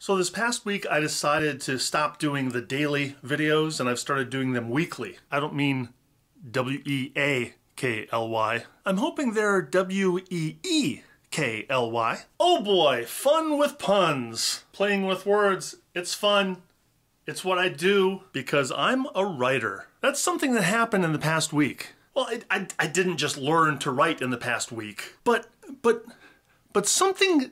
So this past week I decided to stop doing the daily videos and I've started doing them weekly. I don't mean W-E-A-K-L-Y. I'm hoping they're W-E-E-K-L-Y. Oh boy, fun with puns. Playing with words, it's fun. It's what I do because I'm a writer. That's something that happened in the past week. Well, I didn't just learn to write in the past week, but something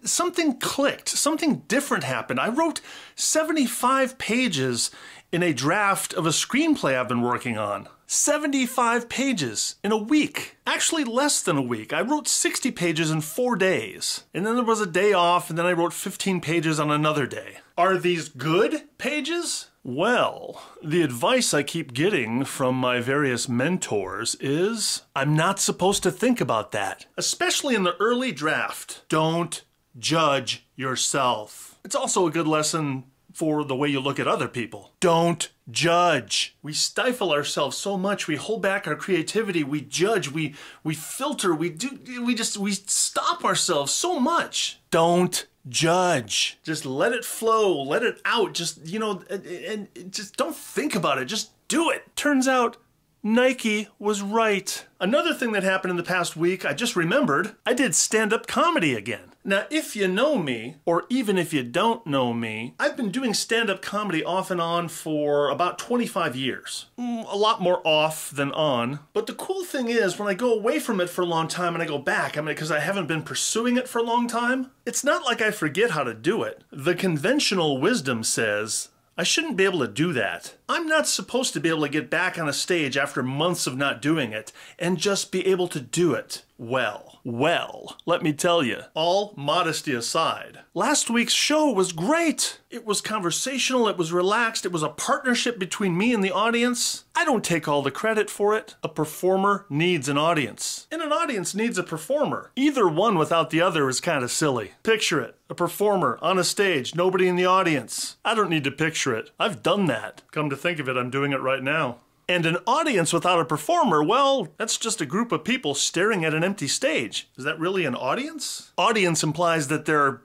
clicked. Something different happened. I wrote 75 pages in a draft of a screenplay I've been working on. 75 pages in a week. Actually less than a week. I wrote 60 pages in 4 days. And then there was a day off and then I wrote 15 pages on another day. Are these good pages? Well, the advice I keep getting from my various mentors is I'm not supposed to think about that. Especially in the early draft. Don't judge yourself. It's also a good lesson for the way you look at other people. Don't judge. We stifle ourselves so much. We hold back our creativity. We judge. We filter. We stop ourselves so much. Don't judge. Just let it flow. Let it out. Just, and just don't think about it. Just do it. Turns out Nike was right. Another thing that happened in the past week, I just remembered, I did stand-up comedy again. Now, if you know me, or even if you don't know me, I've been doing stand-up comedy off and on for about 25 years. A lot more off than on. But the cool thing is, when I go away from it for a long time and I go back, because I haven't been pursuing it for a long time, it's not like I forget how to do it. The conventional wisdom says, I shouldn't be able to do that. I'm not supposed to be able to get back on a stage after months of not doing it and just be able to do it well. Well, let me tell you, all modesty aside, last week's show was great. It was conversational, it was relaxed, it was a partnership between me and the audience. I don't take all the credit for it. A performer needs an audience, and an audience needs a performer. Either one without the other is kind of silly. Picture it, a performer on a stage, nobody in the audience. I don't need to picture it. I've done that. Come to think of it, I'm doing it right now. And an audience without a performer, well, that's just a group of people staring at an empty stage. Is that really an audience? Audience implies that they're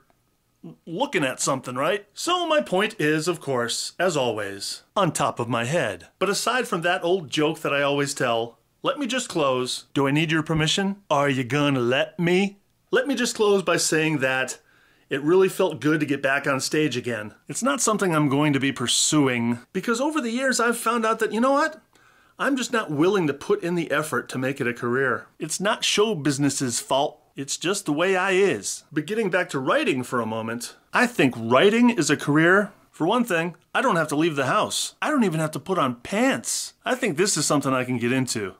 looking at something, right? So my point is, of course, as always, on top of my head. But aside from that old joke that I always tell, let me just close. Do I need your permission? Are you gonna let me? Let me just close by saying that it really felt good to get back on stage again. It's not something I'm going to be pursuing because over the years I've found out that, you know what? I'm just not willing to put in the effort to make it a career. It's not show business's fault. It's just the way I is. But getting back to writing for a moment, I think writing is a career. For one thing, I don't have to leave the house. I don't even have to put on pants. I think this is something I can get into.